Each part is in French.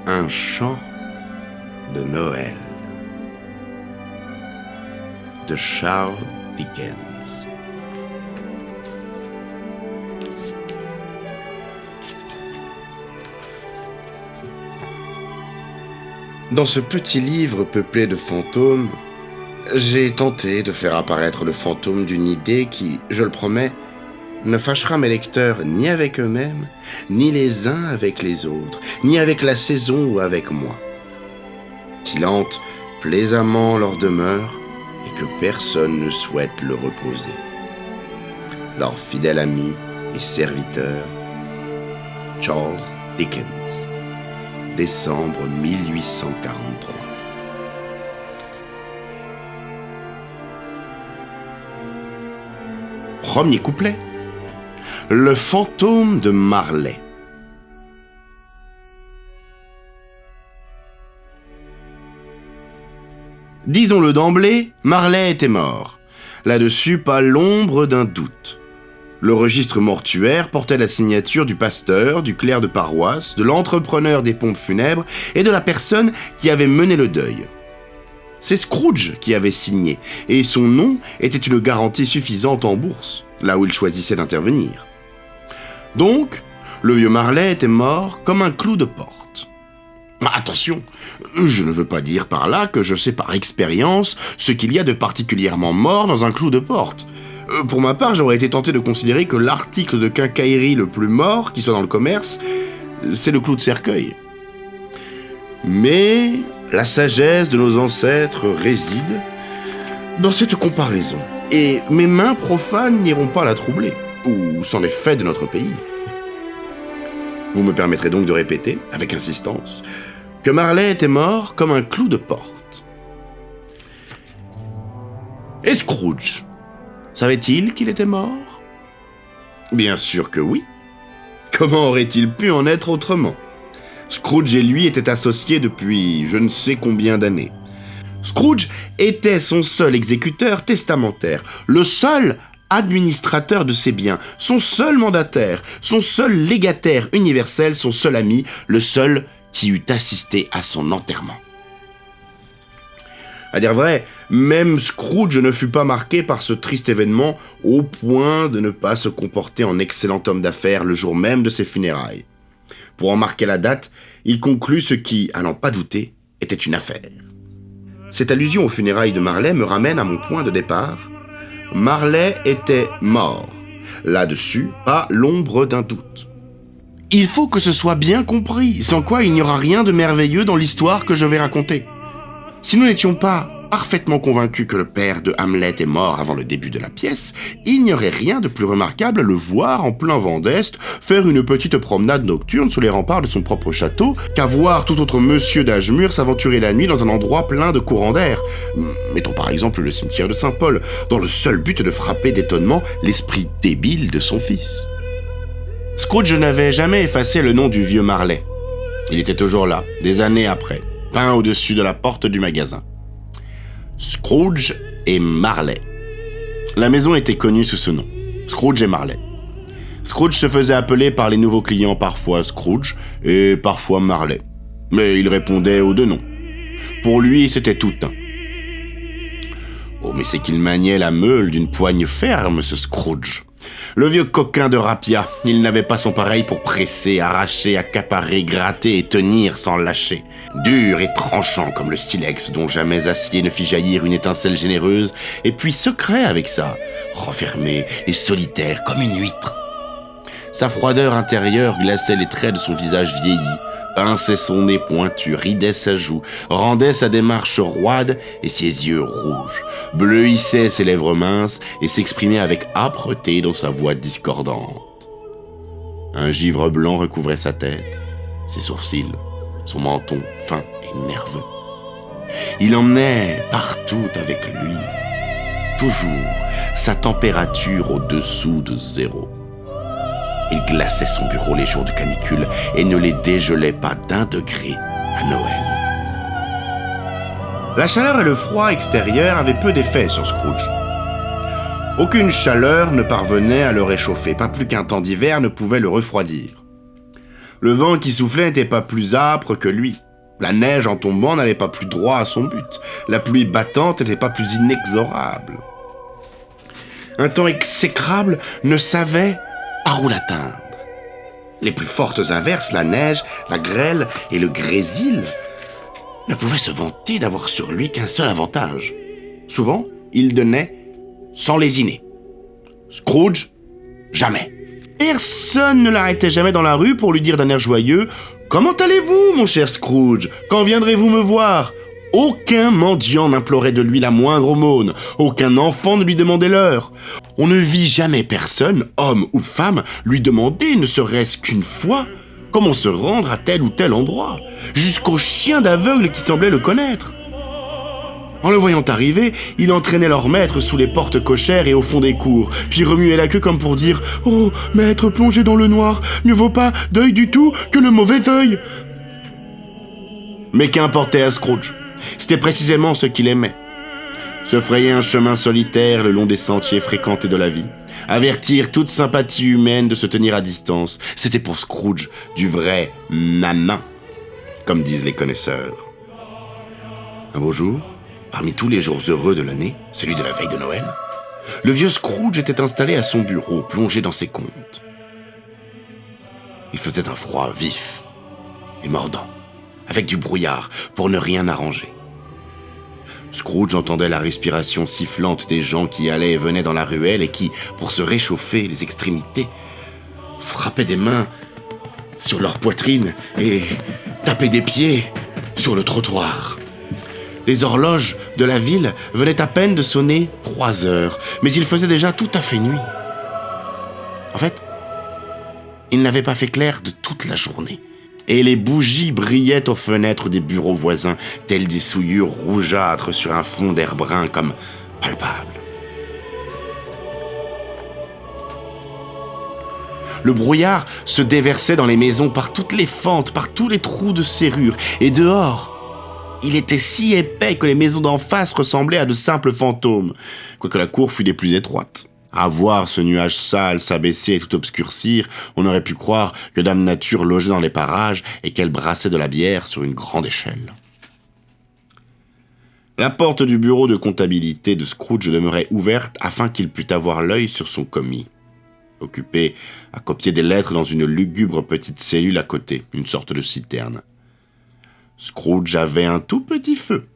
Un chant de Noël de Charles Dickens. Dans ce petit livre peuplé de fantômes, j'ai tenté de faire apparaître le fantôme d'une idée qui, je le promets, ne fâchera mes lecteurs ni avec eux-mêmes, ni les uns avec les autres, ni avec la saison ou avec moi. Qu'il hante plaisamment leur demeure et que personne ne souhaite le reposer. Leur fidèle ami et serviteur, Charles Dickens, décembre 1843. Premier couplet. Le fantôme de Marley. Disons-le d'emblée, Marley était mort. Là-dessus, pas l'ombre d'un doute. Le registre mortuaire portait la signature du pasteur, du clerc de paroisse, de l'entrepreneur des pompes funèbres et de la personne qui avait mené le deuil. C'est Scrooge qui avait signé, et son nom était une garantie suffisante en bourse, là où il choisissait d'intervenir. Donc, le vieux Marley était mort comme un clou de porte. Attention, je ne veux pas dire par là que je sais par expérience ce qu'il y a de particulièrement mort dans un clou de porte. Pour ma part, j'aurais été tenté de considérer que l'article de quincaillerie le plus mort qui soit dans le commerce, c'est le clou de cercueil. Mais la sagesse de nos ancêtres réside dans cette comparaison, et mes mains profanes n'iront pas la troubler, ou c'en est fait de notre pays. Vous me permettrez donc de répéter, avec insistance, que Marley était mort comme un clou de porte. Et Scrooge, savait-il qu'il était mort ? Bien sûr que oui. Comment aurait-il pu en être autrement ? Scrooge et lui étaient associés depuis je ne sais combien d'années. Scrooge était son seul exécuteur testamentaire, le seul administrateur de ses biens, son seul mandataire, son seul légataire universel, son seul ami, le seul qui eût assisté à son enterrement. À dire vrai, même Scrooge ne fut pas marqué par ce triste événement au point de ne pas se comporter en excellent homme d'affaires le jour même de ses funérailles. Pour en marquer la date, il conclut ce qui, à n'en pas douter, était une affaire. Cette allusion aux funérailles de Marley me ramène à mon point de départ. Marley était mort. Là-dessus, pas l'ombre d'un doute. Il faut que ce soit bien compris, sans quoi il n'y aura rien de merveilleux dans l'histoire que je vais raconter. Si nous n'étions pas parfaitement convaincus que le père de Hamlet est mort avant le début de la pièce, il n'y aurait rien de plus remarquable à le voir en plein vent d'Est faire une petite promenade nocturne sous les remparts de son propre château qu'à voir tout autre monsieur d'âge mûr s'aventurer la nuit dans un endroit plein de courants d'air. Mettons par exemple le cimetière de Saint-Paul, dans le seul but de frapper d'étonnement l'esprit débile de son fils. Scrooge n'avait jamais effacé le nom du vieux Marley. Il était toujours là, des années après, peint au-dessus de la porte du magasin. Scrooge et Marley. La maison était connue sous ce nom, Scrooge et Marley. Scrooge se faisait appeler par les nouveaux clients parfois Scrooge et parfois Marley. Mais il répondait aux deux noms. Pour lui, c'était tout un. Oh, mais c'est qu'il maniait la meule d'une poigne ferme, ce Scrooge. Le vieux coquin de Rapia, il n'avait pas son pareil pour presser, arracher, accaparer, gratter et tenir sans lâcher. Dur et tranchant comme le silex dont jamais acier ne fit jaillir une étincelle généreuse, et puis secret avec ça, renfermé et solitaire comme une huître. Sa froideur intérieure glaçait les traits de son visage vieilli, pinçait son nez pointu, ridait sa joue, rendait sa démarche roide et ses yeux rouges, bleuissait ses lèvres minces et s'exprimait avec âpreté dans sa voix discordante. Un givre blanc recouvrait sa tête, ses sourcils, son menton fin et nerveux. Il emmenait partout avec lui, toujours sa température au-dessous de 0. Il glaçait son bureau les jours de canicule et ne les dégelait pas d'1 degré à Noël. La chaleur et le froid extérieur avaient peu d'effet sur Scrooge. Aucune chaleur ne parvenait à le réchauffer, pas plus qu'un temps d'hiver ne pouvait le refroidir. Le vent qui soufflait n'était pas plus âpre que lui. La neige en tombant n'allait pas plus droit à son but. La pluie battante n'était pas plus inexorable. Un temps exécrable ne savait par où l'atteindre. Les plus fortes averses, la neige, la grêle et le grésil, ne pouvaient se vanter d'avoir sur lui qu'un seul avantage. Souvent, il donnait sans lésiner. Scrooge, jamais. Personne ne l'arrêtait jamais dans la rue pour lui dire d'un air joyeux « Comment allez-vous, mon cher Scrooge? Quand viendrez-vous me voir ?» Aucun mendiant n'implorait de lui la moindre aumône. Aucun enfant ne lui demandait l'heure. On ne vit jamais personne, homme ou femme, lui demander, ne serait-ce qu'une fois, comment se rendre à tel ou tel endroit, jusqu'aux chiens d'aveugles qui semblaient le connaître. En le voyant arriver, il entraînait leur maître sous les portes cochères et au fond des cours, puis remuait la queue comme pour dire « Oh, maître plongé dans le noir, ne vaut pas d'œil du tout que le mauvais œil !» Mais qu'importait à Scrooge? C'était précisément ce qu'il aimait. Se frayer un chemin solitaire le long des sentiers fréquentés de la vie. Avertir toute sympathie humaine de se tenir à distance. C'était pour Scrooge du vrai nanan, comme disent les connaisseurs. Un beau jour, parmi tous les jours heureux de l'année, celui de la veille de Noël, le vieux Scrooge était installé à son bureau, plongé dans ses comptes. Il faisait un froid vif et mordant, avec du brouillard pour ne rien arranger. Scrooge entendait la respiration sifflante des gens qui allaient et venaient dans la ruelle et qui, pour se réchauffer les extrémités, frappaient des mains sur leur poitrine et tapaient des pieds sur le trottoir. Les horloges de la ville venaient à peine de sonner 3 heures, mais il faisait déjà tout à fait nuit. En fait, il n'avait pas fait clair de toute la journée. Et les bougies brillaient aux fenêtres des bureaux voisins, telles des souillures rougeâtres sur un fond d'air brun comme palpable. Le brouillard se déversait dans les maisons par toutes les fentes, par tous les trous de serrure, et dehors, il était si épais que les maisons d'en face ressemblaient à de simples fantômes, quoique la cour fût des plus étroites. À voir ce nuage sale s'abaisser et tout obscurcir, on aurait pu croire que Dame Nature logeait dans les parages et qu'elle brassait de la bière sur une grande échelle. La porte du bureau de comptabilité de Scrooge demeurait ouverte afin qu'il pût avoir l'œil sur son commis, occupé à copier des lettres dans une lugubre petite cellule à côté, une sorte de citerne. Scrooge avait un tout petit feu,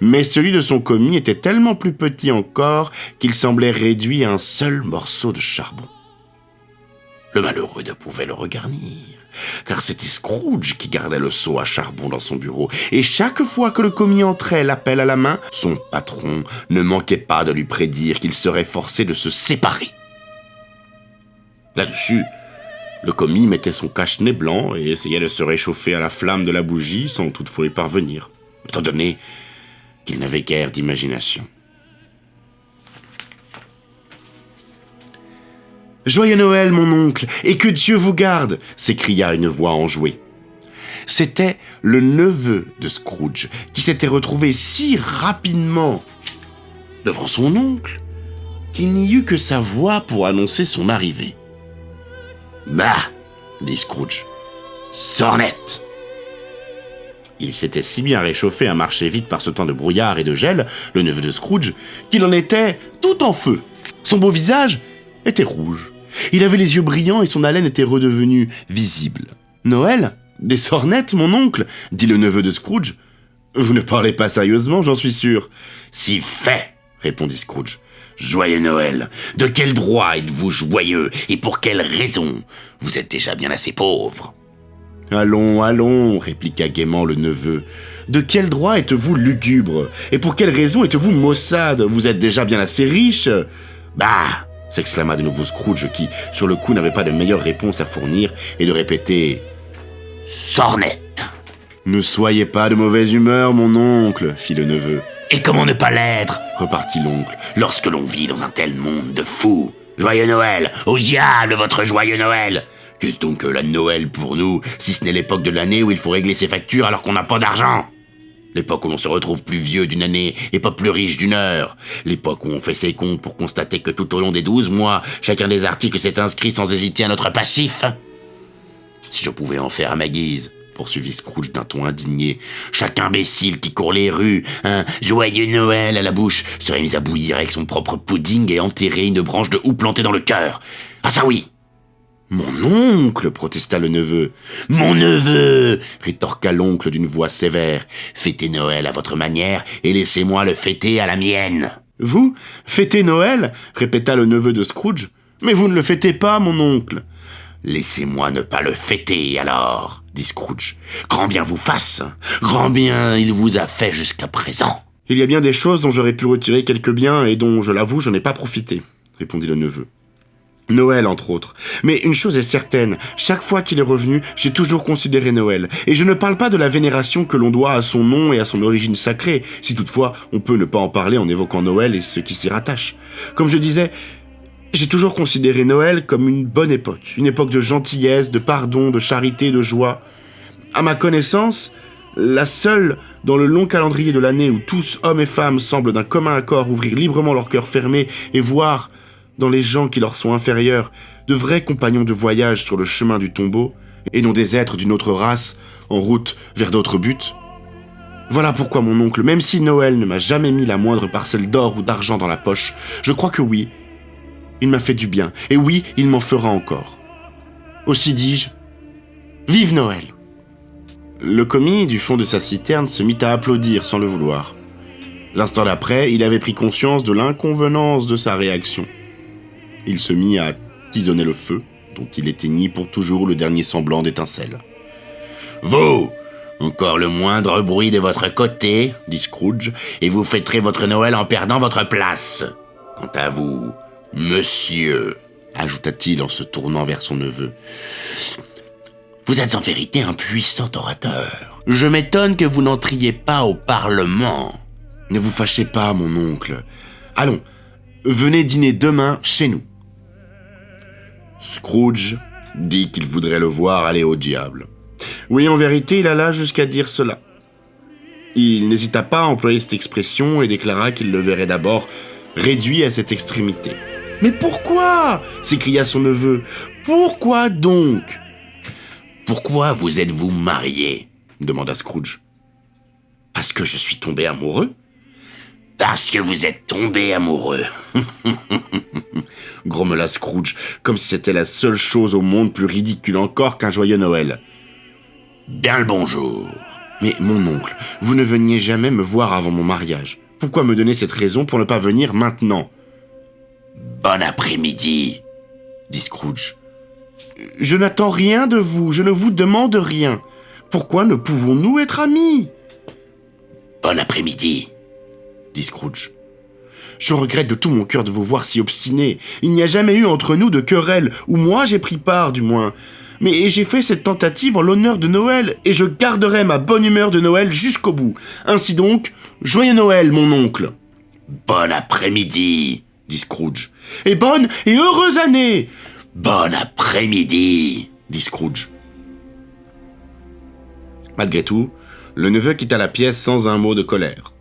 mais celui de son commis était tellement plus petit encore qu'il semblait réduit à un seul morceau de charbon. Le malheureux ne pouvait le regarnir, car c'était Scrooge qui gardait le seau à charbon dans son bureau, et chaque fois que le commis entrait, l'appel à la main, son patron ne manquait pas de lui prédire qu'il serait forcé de se séparer. Là-dessus, le commis mettait son cache-nez blanc et essayait de se réchauffer à la flamme de la bougie sans toutefois y parvenir, étant donné qu'il n'avait guère d'imagination. « Joyeux Noël, mon oncle, et que Dieu vous garde !» s'écria une voix enjouée. C'était le neveu de Scrooge, qui s'était retrouvé si rapidement devant son oncle qu'il n'y eut que sa voix pour annoncer son arrivée. « Bah !» dit Scrooge. « Sornette !» Il s'était si bien réchauffé à marcher vite par ce temps de brouillard et de gel, le neveu de Scrooge, qu'il en était tout en feu. Son beau visage était rouge. Il avait les yeux brillants et son haleine était redevenue visible. « Noël ? Des sornettes, mon oncle ?» dit le neveu de Scrooge. « Vous ne parlez pas sérieusement, j'en suis sûr. »« Si fait !» répondit Scrooge. « Joyeux Noël ! De quel droit êtes-vous joyeux et pour quelle raison ? Vous êtes déjà bien assez pauvre. » « Allons, allons, répliqua gaiement le neveu. De quel droit êtes-vous lugubre ? Et pour quelle raison êtes-vous maussade ? Vous êtes déjà bien assez riche. »« Bah !» s'exclama de nouveau Scrooge qui, sur le coup, n'avait pas de meilleure réponse à fournir et de répéter « Sornette !»« Ne soyez pas de mauvaise humeur, mon oncle, fit le neveu. »« Et comment ne pas l'être ?» repartit l'oncle, « lorsque l'on vit dans un tel monde de fous. Joyeux Noël ! Au diable, votre joyeux Noël ! Qu'est-ce donc que la Noël pour nous, si ce n'est l'époque de l'année où il faut régler ses factures alors qu'on n'a pas d'argent ? L'époque où l'on se retrouve plus vieux d'une année et pas plus riche d'une heure. L'époque où on fait ses comptes pour constater que tout au long des 12 mois, chacun des articles s'est inscrit sans hésiter à notre passif. Si je pouvais en faire à ma guise, poursuivit Scrooge d'un ton indigné. Chaque imbécile qui court les rues, un joyeux Noël à la bouche, serait mis à bouillir avec son propre pudding et enterrer une branche de houx plantée dans le cœur. Ah ça oui! Mon oncle, protesta le neveu. Mon neveu, rétorqua l'oncle d'une voix sévère. Fêtez Noël à votre manière et laissez-moi le fêter à la mienne. Vous, fêtez Noël? Répéta le neveu de Scrooge. Mais vous ne le fêtez pas, mon oncle. Laissez-moi ne pas le fêter, alors, dit Scrooge. Grand bien vous fasse, grand bien il vous a fait jusqu'à présent. Il y a bien des choses dont j'aurais pu retirer quelques biens et dont, je l'avoue, je n'ai pas profité, répondit le neveu. Noël, entre autres. Mais une chose est certaine, chaque fois qu'il est revenu, j'ai toujours considéré Noël. Et je ne parle pas de la vénération que l'on doit à son nom et à son origine sacrée, si toutefois on peut ne pas en parler en évoquant Noël et ce qui s'y rattache. Comme je disais, j'ai toujours considéré Noël comme une bonne époque. Une époque de gentillesse, de pardon, de charité, de joie. À ma connaissance, la seule dans le long calendrier de l'année où tous, hommes et femmes, semblent d'un commun accord ouvrir librement leur cœur fermé et voir dans les gens qui leur sont inférieurs, de vrais compagnons de voyage sur le chemin du tombeau, et non des êtres d'une autre race, en route vers d'autres buts. Voilà pourquoi mon oncle, même si Noël ne m'a jamais mis la moindre parcelle d'or ou d'argent dans la poche, je crois que oui, il m'a fait du bien, et oui, il m'en fera encore. Aussi dis-je, vive Noël! Le commis, du fond de sa citerne, se mit à applaudir sans le vouloir. L'instant d'après, il avait pris conscience de l'inconvenance de sa réaction. Il se mit à tisonner le feu, dont il éteignit pour toujours le dernier semblant d'étincelle. « Vous, encore le moindre bruit de votre côté, dit Scrooge, et vous fêterez votre Noël en perdant votre place. Quant à vous, monsieur, ajouta-t-il en se tournant vers son neveu, vous êtes en vérité un puissant orateur. Je m'étonne que vous n'entriez pas au Parlement. Ne vous fâchez pas, mon oncle. Allons, venez dîner demain chez nous. » Scrooge dit qu'il voudrait le voir aller au diable. Oui, en vérité, il alla jusqu'à dire cela. Il n'hésita pas à employer cette expression et déclara qu'il le verrait d'abord réduit à cette extrémité. « Mais pourquoi » s'écria son neveu. « Pourquoi donc ?»« Pourquoi vous êtes-vous marié ?» demanda Scrooge. « Parce que je suis tombé amoureux ?»« Parce que vous êtes tombé amoureux. » grommela Scrooge, comme si c'était la seule chose au monde plus ridicule encore qu'un joyeux Noël. « Bien le bonjour. »« Mais mon oncle, vous ne veniez jamais me voir avant mon mariage. Pourquoi me donner cette raison pour ne pas venir maintenant ?»« Bon après-midi, » dit Scrooge. « Je n'attends rien de vous, je ne vous demande rien. Pourquoi ne pouvons-nous être amis ?»« Bon après-midi, » dit Scrooge. « Je regrette de tout mon cœur de vous voir si obstiné. Il n'y a jamais eu entre nous de querelle, ou moi j'ai pris part du moins. Mais j'ai fait cette tentative en l'honneur de Noël, et je garderai ma bonne humeur de Noël jusqu'au bout. Ainsi donc, joyeux Noël, mon oncle !»« Bon après-midi, » dit Scrooge. « Et bonne et heureuse année !»« Bon après-midi, » dit Scrooge. Malgré tout, le neveu quitta la pièce sans un mot de colère.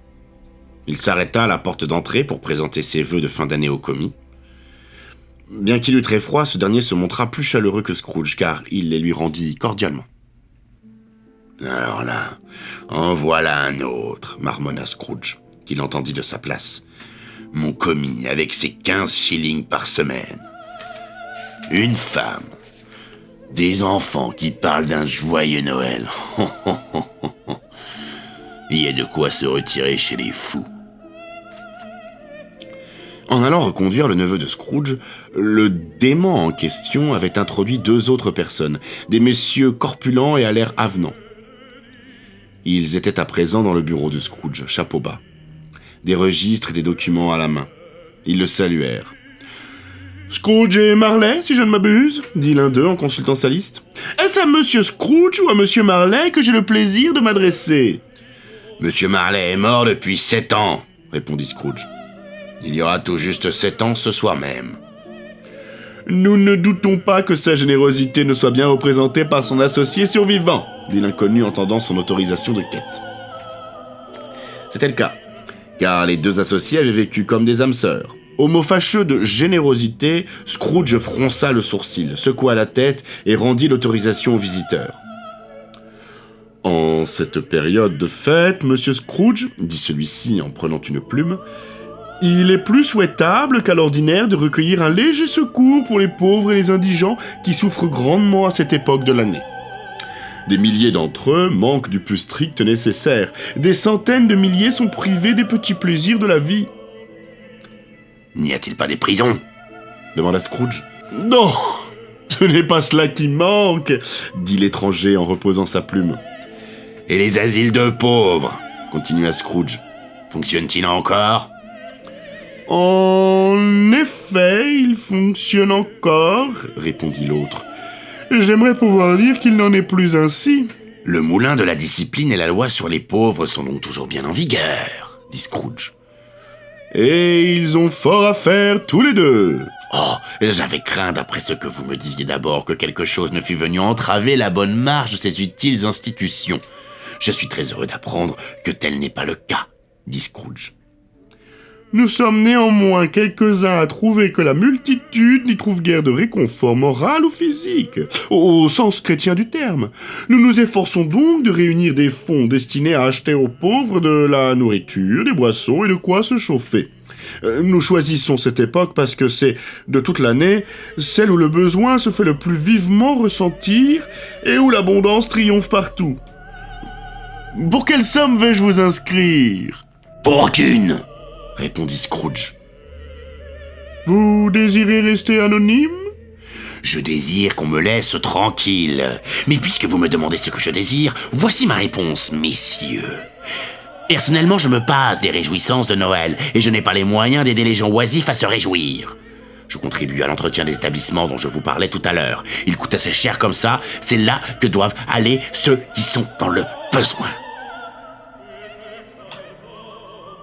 Il s'arrêta à la porte d'entrée pour présenter ses vœux de fin d'année au commis. Bien qu'il eût très froid, ce dernier se montra plus chaleureux que Scrooge, car il les lui rendit cordialement. « Alors là, en voilà un autre, » marmonna Scrooge, qu'il entendit de sa place. « Mon commis avec ses 15 shillings par semaine. Une femme. Des enfants qui parlent d'un joyeux Noël. Il y a de quoi se retirer chez les fous. » En allant reconduire le neveu de Scrooge, le dément en question avait introduit 2 autres personnes, des messieurs corpulents et à l'air avenants. Ils étaient à présent dans le bureau de Scrooge, chapeau bas, des registres et des documents à la main. Ils le saluèrent. « Scrooge et Marley, si je ne m'abuse » dit l'un d'eux en consultant sa liste. « Est-ce à monsieur Scrooge ou à monsieur Marley que j'ai le plaisir de m'adresser ?»« Monsieur Marley est mort depuis 7 ans, » répondit Scrooge. « Il y aura tout juste 7 ans ce soir même. » « Nous ne doutons pas que sa générosité ne soit bien représentée par son associé survivant, » dit l'inconnu en tendant son autorisation de quête. C'était le cas, car les 2 associés avaient vécu comme des âmes sœurs. Au mot fâcheux de générosité, Scrooge fronça le sourcil, secoua la tête et rendit l'autorisation au visiteur. « En cette période de fête, monsieur Scrooge, dit celui-ci en prenant une plume, il est plus souhaitable qu'à l'ordinaire de recueillir un léger secours pour les pauvres et les indigents qui souffrent grandement à cette époque de l'année. Des milliers d'entre eux manquent du plus strict nécessaire. Des centaines de milliers sont privés des petits plaisirs de la vie. » « N'y a-t-il pas des prisons ?» demanda Scrooge. « Non, ce n'est pas cela qui manque, » dit l'étranger en reposant sa plume. « Et les asiles de pauvres ?» continua Scrooge. « Fonctionnent-ils encore ?»« En effet, ils fonctionnent encore, » répondit l'autre. « J'aimerais pouvoir dire qu'il n'en est plus ainsi. »« Le moulin de la discipline et la loi sur les pauvres sont donc toujours bien en vigueur, » dit Scrooge. « Et ils ont fort à faire tous les deux. » Oh, j'avais craint, d'après ce que vous me disiez d'abord, que quelque chose ne fût venu entraver la bonne marche de ces utiles institutions. Je suis très heureux d'apprendre que tel n'est pas le cas, dit Scrooge. « Nous sommes néanmoins quelques-uns à trouver que la multitude n'y trouve guère de réconfort moral ou physique, au sens chrétien du terme. Nous nous efforçons donc de réunir des fonds destinés à acheter aux pauvres de la nourriture, des boissons et de quoi se chauffer. Nous choisissons cette époque parce que c'est, de toute l'année, celle où le besoin se fait le plus vivement ressentir et où l'abondance triomphe partout. Pour quelle somme vais-je vous inscrire ? » ?»« Pour aucune !» répondit Scrooge. « Vous désirez rester anonyme ? » ?»« Je désire qu'on me laisse tranquille. Mais puisque vous me demandez ce que je désire, voici ma réponse, messieurs. Personnellement, je me passe des réjouissances de Noël, et je n'ai pas les moyens d'aider les gens oisifs à se réjouir. Je contribue à l'entretien des établissements dont je vous parlais tout à l'heure. Ils coûtent assez cher comme ça, c'est là que doivent aller ceux qui sont dans le besoin.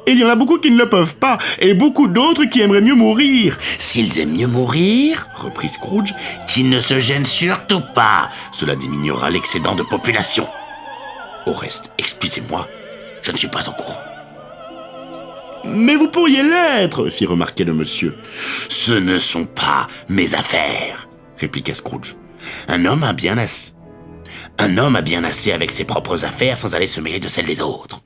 Il y en a beaucoup qui ne le peuvent pas, et beaucoup d'autres qui aimeraient mieux mourir. »« S'ils aiment mieux mourir, reprit Scrooge, qu'ils ne se gênent surtout pas. Cela diminuera l'excédent de population. Au reste, excusez-moi, je ne suis pas au courant. »« Mais vous pourriez l'être, » fit remarquer le monsieur. « Ce ne sont pas mes affaires, » répliqua Scrooge. Un homme a bien assez avec ses propres affaires sans aller se mêler de celles des autres.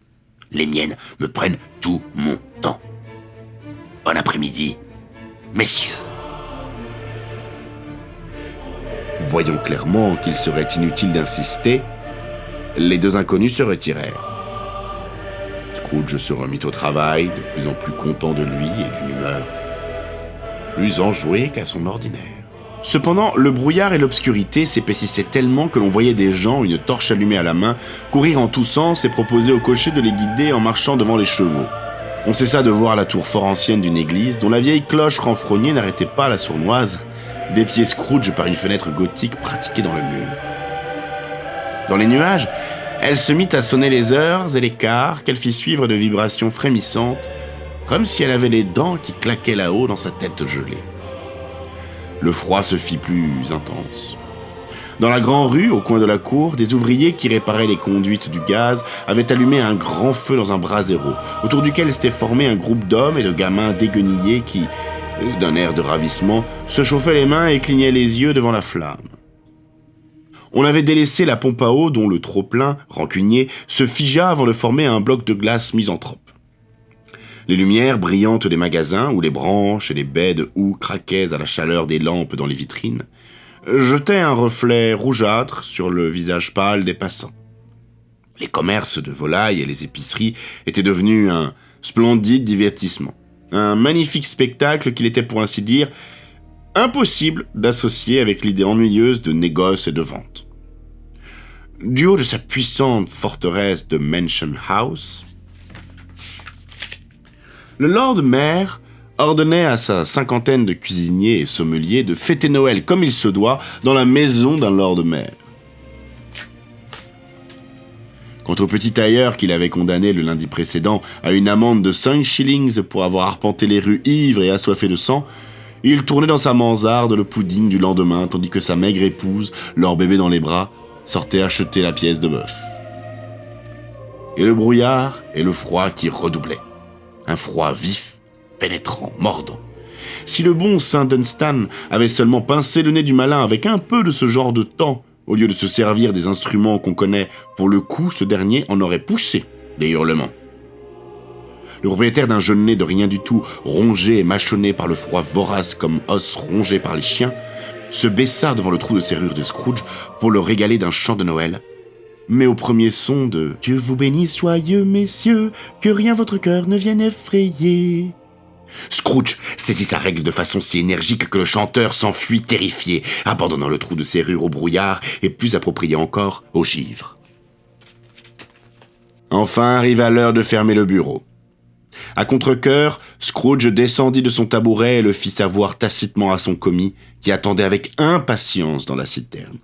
Les miennes me prennent tout mon temps. Bon après-midi, messieurs. » Voyant clairement qu'il serait inutile d'insister, les deux inconnus se retirèrent. Scrooge se remit au travail, de plus en plus content de lui et d'une humeur plus enjouée qu'à son ordinaire. Cependant, le brouillard et l'obscurité s'épaississaient tellement que l'on voyait des gens, une torche allumée à la main, courir en tous sens et proposer au cocher de les guider en marchant devant les chevaux. On cessa de voir la tour fort ancienne d'une église, dont la vieille cloche renfrognée n'arrêtait pas la sournoise d'épier Scrooge par une fenêtre gothique pratiquée dans le mur. Dans les nuages, elle se mit à sonner les heures et les quarts qu'elle fit suivre de vibrations frémissantes, comme si elle avait les dents qui claquaient là-haut dans sa tête gelée. Le froid se fit plus intense. Dans la grande rue, au coin de la cour, des ouvriers qui réparaient les conduites du gaz avaient allumé un grand feu dans un brasero, autour duquel s'était formé un groupe d'hommes et de gamins déguenillés qui, d'un air de ravissement, se chauffaient les mains et clignaient les yeux devant la flamme. On avait délaissé la pompe à eau dont le trop-plein, rancunier, se figea avant de former un bloc de glace misanthrope. Les lumières brillantes des magasins, où les branches et les baies de houx craquaient à la chaleur des lampes dans les vitrines, jetaient un reflet rougeâtre sur le visage pâle des passants. Les commerces de volailles et les épiceries étaient devenus un splendide divertissement, un magnifique spectacle qu'il était pour ainsi dire impossible d'associer avec l'idée ennuyeuse de négoce et de vente. Du haut de sa puissante forteresse de Mansion House, le Lord Maire ordonnait à sa cinquantaine de cuisiniers et sommeliers de fêter Noël comme il se doit dans la maison d'un Lord Maire. Quant au petit tailleur qu'il avait condamné le lundi précédent à une amende de 5 shillings pour avoir arpenté les rues ivre et assoiffé de sang, il tournait dans sa mansarde le pudding du lendemain tandis que sa maigre épouse, leur bébé dans les bras, sortait acheter la pièce de bœuf. Et le brouillard et le froid qui redoublaient. Un froid vif, pénétrant, mordant, Si le bon Saint Dunstan avait seulement pincé le nez du malin avec un peu de ce genre de temps, au lieu de se servir des instruments qu'on connaît, pour le coup, ce dernier en aurait poussé des hurlements. Le propriétaire d'un jeune nez de rien du tout, rongé et mâchonné par le froid vorace comme os rongé par les chiens, se baissa devant le trou de serrure de Scrooge pour le régaler d'un chant de Noël. Mais au premier son de « Dieu vous bénisse, joyeux messieurs, que rien votre cœur ne vienne effrayer », Scrooge saisit sa règle de façon si énergique que le chanteur s'enfuit terrifié, abandonnant le trou de serrure au brouillard et, plus approprié encore, au givre. Enfin arriva l'heure de fermer le bureau. À contre-cœur, Scrooge descendit de son tabouret et le fit savoir tacitement à son commis, qui attendait avec impatience dans la citerne.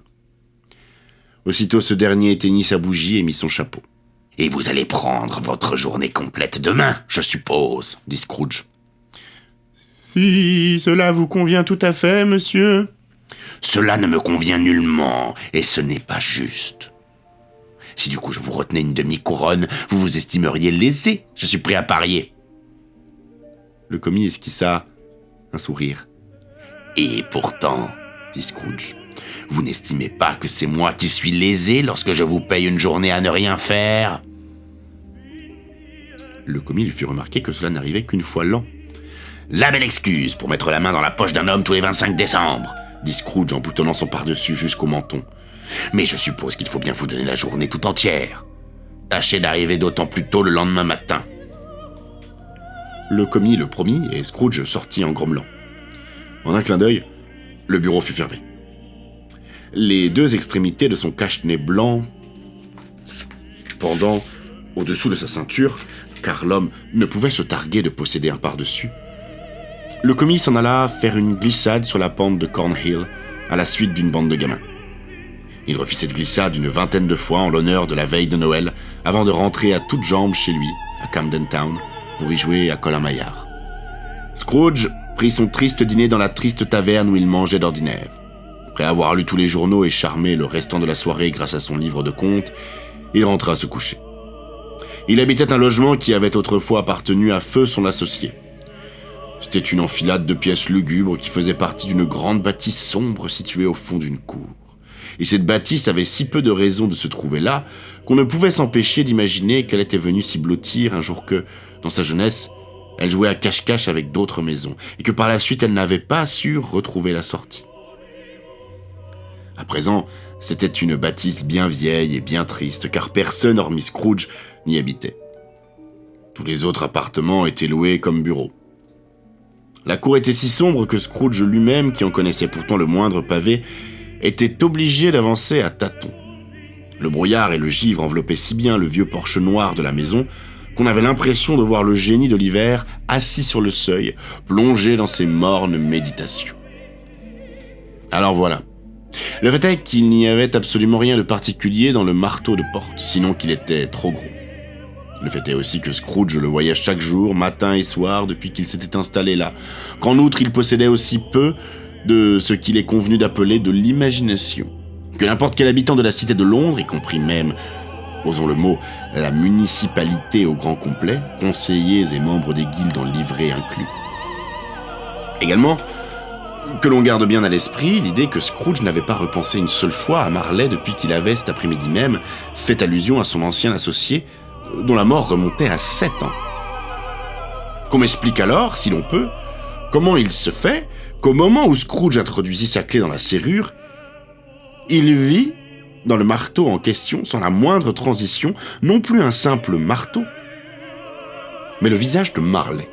Aussitôt ce dernier éteignit sa bougie et mit son chapeau. « Et vous allez prendre votre journée complète demain, je suppose, » dit Scrooge. « Si cela vous convient tout à fait, monsieur. »« Cela ne me convient nullement, et ce n'est pas juste. Si du coup je vous retenais une demi-couronne, vous vous estimeriez lésé, je suis prêt à parier. » Le commis esquissa un sourire. « Et pourtant, dit Scrooge, vous n'estimez pas que c'est moi qui suis lésé lorsque je vous paye une journée à ne rien faire ?» Le commis lui fit remarquer que cela n'arrivait qu'une fois l'an. « La belle excuse pour mettre la main dans la poche d'un homme tous les 25 décembre, dit Scrooge en boutonnant son pardessus jusqu'au menton. Mais je suppose qu'il faut bien vous donner la journée tout entière. Tâchez d'arriver d'autant plus tôt le lendemain matin. » Le commis le promit et Scrooge sortit en grommelant. En un clin d'œil, le bureau fut fermé. Les deux extrémités de son cache-nez blanc pendant au-dessous de sa ceinture, car l'homme ne pouvait se targuer de posséder un pardessus, le commis s'en alla faire une glissade sur la pente de Cornhill à la suite d'une bande de gamins. Il refit cette glissade une 20aine de fois en l'honneur de la veille de Noël avant de rentrer à toutes jambes chez lui, à Camden Town, pour y jouer à Colin-Maillard. Scrooge prit son triste dîner dans la triste taverne où il mangeait d'ordinaire. Après avoir lu tous les journaux et charmé le restant de la soirée grâce à son livre de contes, il rentra se coucher. Il habitait un logement qui avait autrefois appartenu à Feu, son associé. C'était une enfilade de pièces lugubres qui faisait partie d'une grande bâtisse sombre située au fond d'une cour. Et cette bâtisse avait si peu de raison de se trouver là qu'on ne pouvait s'empêcher d'imaginer qu'elle était venue s'y blottir un jour que, dans sa jeunesse, elle jouait à cache-cache avec d'autres maisons et que par la suite elle n'avait pas su retrouver la sortie. À présent, c'était une bâtisse bien vieille et bien triste car personne hormis Scrooge n'y habitait. Tous les autres appartements étaient loués comme bureaux. La cour était si sombre que Scrooge lui-même, qui en connaissait pourtant le moindre pavé, était obligé d'avancer à tâtons. Le brouillard et le givre enveloppaient si bien le vieux porche noir de la maison qu'on avait l'impression de voir le génie de l'hiver assis sur le seuil, plongé dans ses mornes méditations. Alors voilà. Le fait est qu'il n'y avait absolument rien de particulier dans le marteau de porte, sinon qu'il était trop gros. Le fait est aussi que Scrooge le voyait chaque jour, matin et soir, depuis qu'il s'était installé là, qu'en outre il possédait aussi peu de ce qu'il est convenu d'appeler de l'imagination, que n'importe quel habitant de la cité de Londres, y compris même, osons le mot, la municipalité au grand complet, conseillers et membres des guildes en livrée inclus. Également, que l'on garde bien à l'esprit l'idée que Scrooge n'avait pas repensé une seule fois à Marley depuis qu'il avait, cet après-midi même, fait allusion à son ancien associé, dont la mort remontait à 7 ans. Qu'on m'explique alors, si l'on peut, comment il se fait qu'au moment où Scrooge introduisit sa clé dans la serrure, il vit, dans le marteau en question, sans la moindre transition, non plus un simple marteau, mais le visage de Marley.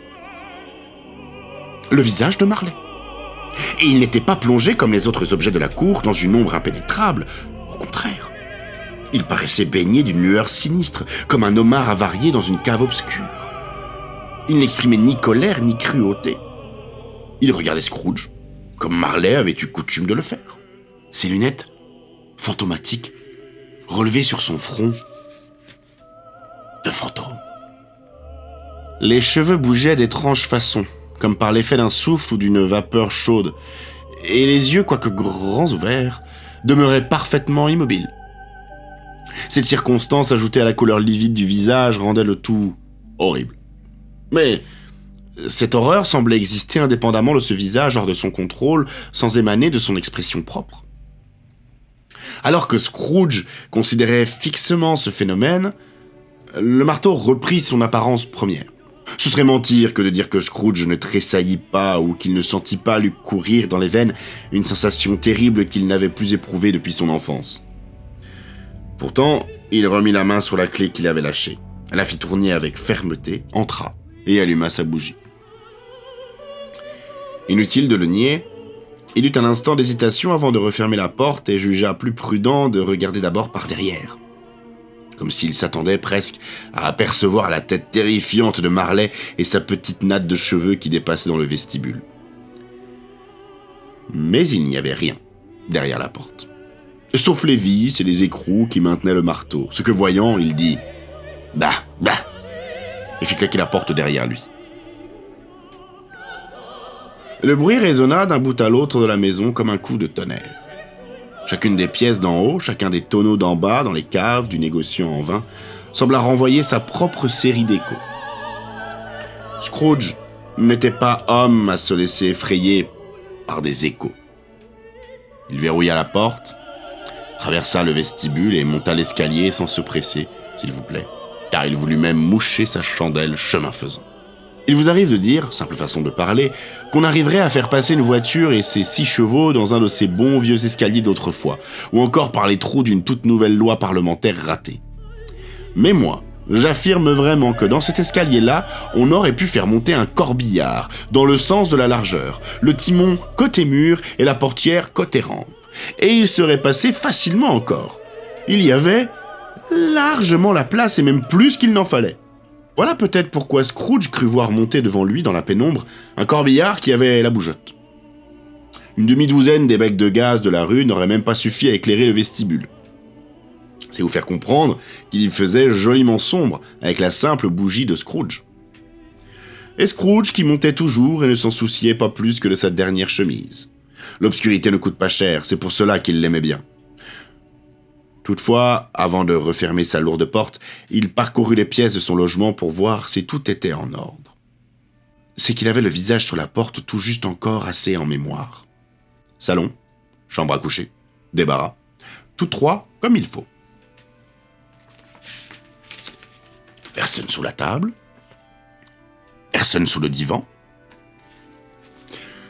Le visage de Marley. Et il n'était pas plongé comme les autres objets de la cour dans une ombre impénétrable. Au contraire, il paraissait baigné d'une lueur sinistre, comme un homard avarié dans une cave obscure. Il n'exprimait ni colère ni cruauté. Il regardait Scrooge, comme Marley avait eu coutume de le faire. Ses lunettes, fantomatiques, relevées sur son front de fantôme. Les cheveux bougeaient d'étranges façons, comme par l'effet d'un souffle ou d'une vapeur chaude, et les yeux, quoique grands ouverts, demeuraient parfaitement immobiles. Cette circonstance, ajoutée à la couleur livide du visage, rendait le tout horrible. Mais Cette horreur semblait exister indépendamment de ce visage hors de son contrôle, sans émaner de son expression propre. Alors que Scrooge considérait fixement ce phénomène, le marteau reprit son apparence première. Ce serait mentir que de dire que Scrooge ne tressaillit pas ou qu'il ne sentit pas lui courir dans les veines une sensation terrible qu'il n'avait plus éprouvée depuis son enfance. Pourtant, il remit la main sur la clé qu'il avait lâchée, la fit tourner avec fermeté, entra et alluma sa bougie. Inutile de le nier, il eut un instant d'hésitation avant de refermer la porte et jugea plus prudent de regarder d'abord par derrière. Comme s'il s'attendait presque à apercevoir la tête terrifiante de Marley et sa petite natte de cheveux qui dépassait dans le vestibule. Mais il n'y avait rien derrière la porte. Sauf les vis et les écrous qui maintenaient le marteau, ce que voyant, il dit « Bah, bah !» et fit claquer la porte derrière lui. Le bruit résonna d'un bout à l'autre de la maison comme un coup de tonnerre. Chacune des pièces d'en haut, chacun des tonneaux d'en bas, dans les caves du négociant en vin, sembla renvoyer sa propre série d'échos. Scrooge n'était pas homme à se laisser effrayer par des échos. Il verrouilla la porte, traversa le vestibule et monta l'escalier sans se presser, s'il vous plaît, car il voulut même moucher sa chandelle chemin faisant. Il vous arrive de dire, simple façon de parler, qu'on arriverait à faire passer une voiture et ses 6 chevaux dans un de ces bons vieux escaliers d'autrefois, ou encore par les trous d'une toute nouvelle loi parlementaire ratée. Mais moi, j'affirme vraiment que dans cet escalier-là, on aurait pu faire monter un corbillard, dans le sens de la largeur, le timon côté mur et la portière côté rampe. Et il serait passé facilement encore. Il y avait largement la place et même plus qu'il n'en fallait. Voilà peut-être pourquoi Scrooge crut voir monter devant lui dans la pénombre un corbillard qui avait la bougeotte. Une demi-douzaine des becs de gaz de la rue n'auraient même pas suffi à éclairer le vestibule. C'est vous faire comprendre qu'il y faisait joliment sombre avec la simple bougie de Scrooge. Et Scrooge qui montait toujours et ne s'en souciait pas plus que de sa dernière chemise. L'obscurité ne coûte pas cher, c'est pour cela qu'il l'aimait bien. Toutefois, avant de refermer sa lourde porte, il parcourut les pièces de son logement pour voir si tout était en ordre. C'est qu'il avait le visage sur la porte tout juste encore assez en mémoire. Salon, chambre à coucher, débarras, tous trois comme il faut. Personne sous la table, personne sous le divan.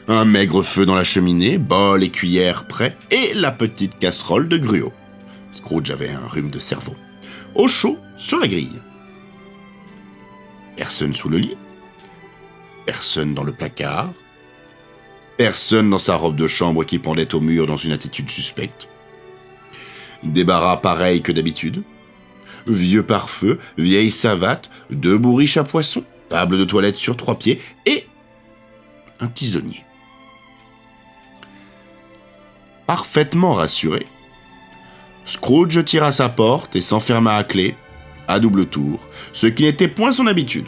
Un maigre feu dans la cheminée, bol et cuillère prêts, et la petite casserole de gruau. Scrooge avait un rhume de cerveau. Au chaud, sur la grille. Personne sous le lit. Personne dans le placard. Personne dans sa robe de chambre qui pendait au mur dans une attitude suspecte. Débarras pareil que d'habitude. Vieux pare-feu, vieille savate, 2 bourriches à poisson, table de toilette sur 3 pieds et un tisonnier. Parfaitement rassuré, Scrooge tira sa porte et s'enferma à clé, à double tour, ce qui n'était point son habitude.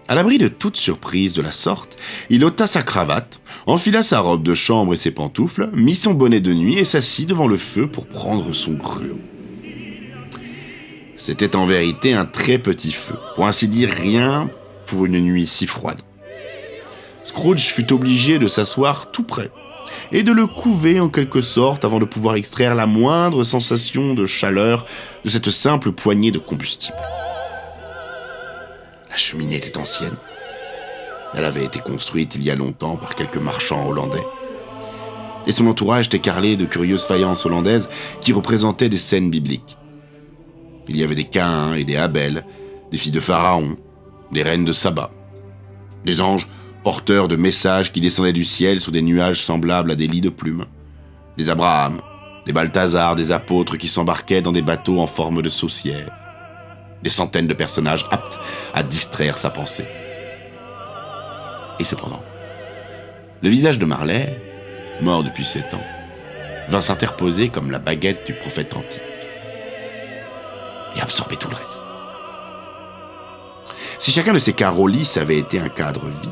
À l'abri de toute surprise de la sorte, il ôta sa cravate, enfila sa robe de chambre et ses pantoufles, mit son bonnet de nuit et s'assit devant le feu pour prendre son gruau. C'était en vérité un très petit feu, pour ainsi dire rien pour une nuit si froide. Scrooge fut obligé de s'asseoir tout près et de le couver en quelque sorte avant de pouvoir extraire la moindre sensation de chaleur de cette simple poignée de combustible. La cheminée était ancienne. Elle avait été construite il y a longtemps par quelques marchands hollandais. Et son entourage était carrelé de curieuses faïences hollandaises qui représentaient des scènes bibliques. Il y avait des Caïns et des Abel, des filles de Pharaon, des reines de Saba, des anges porteurs de messages qui descendaient du ciel sur des nuages semblables à des lits de plumes, des Abraham, des Balthazar, des apôtres qui s'embarquaient dans des bateaux en forme de saucières, des centaines de personnages aptes à distraire sa pensée. Et cependant, le visage de Marley, mort depuis 7 ans, vint s'interposer comme la baguette du prophète antique et absorber tout le reste. Si chacun de ces carreaux lisses avait été un cadre vide,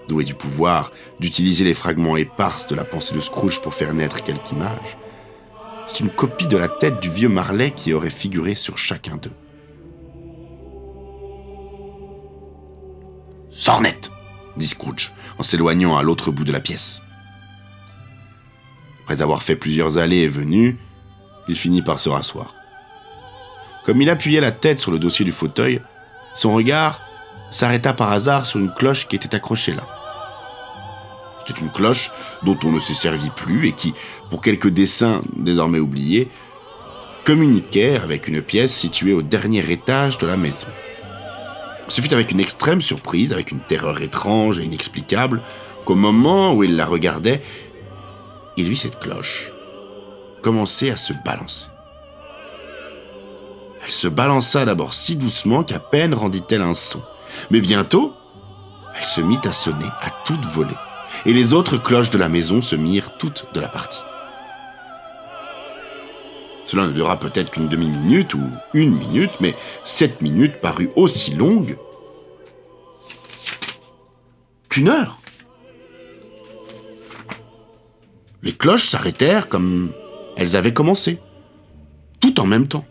doué du pouvoir d'utiliser les fragments épars de la pensée de Scrooge pour faire naître quelque image, c'est une copie de la tête du vieux Marley qui aurait figuré sur chacun d'eux. Sors net !» dit Scrooge, en s'éloignant à l'autre bout de la pièce. Après avoir fait plusieurs allées et venues, il finit par se rasseoir. Comme il appuyait la tête sur le dossier du fauteuil, son regard s'arrêta par hasard sur une cloche qui était accrochée là. C'était une cloche dont on ne se servit plus et qui, pour quelques dessins désormais oubliés, communiquait avec une pièce située au dernier étage de la maison. Ce fut avec une extrême surprise, avec une terreur étrange et inexplicable, qu'au moment où il la regardait, il vit cette cloche commencer à se balancer. Elle se balança d'abord si doucement qu'à peine rendit-elle un son. Mais bientôt, elle se mit à sonner à toute volée, et les autres cloches de la maison se mirent toutes de la partie. Cela ne dura peut-être qu'une demi-minute ou une minute, mais cette minute parut aussi longue qu'une heure. Les cloches s'arrêtèrent comme elles avaient commencé, tout en même temps.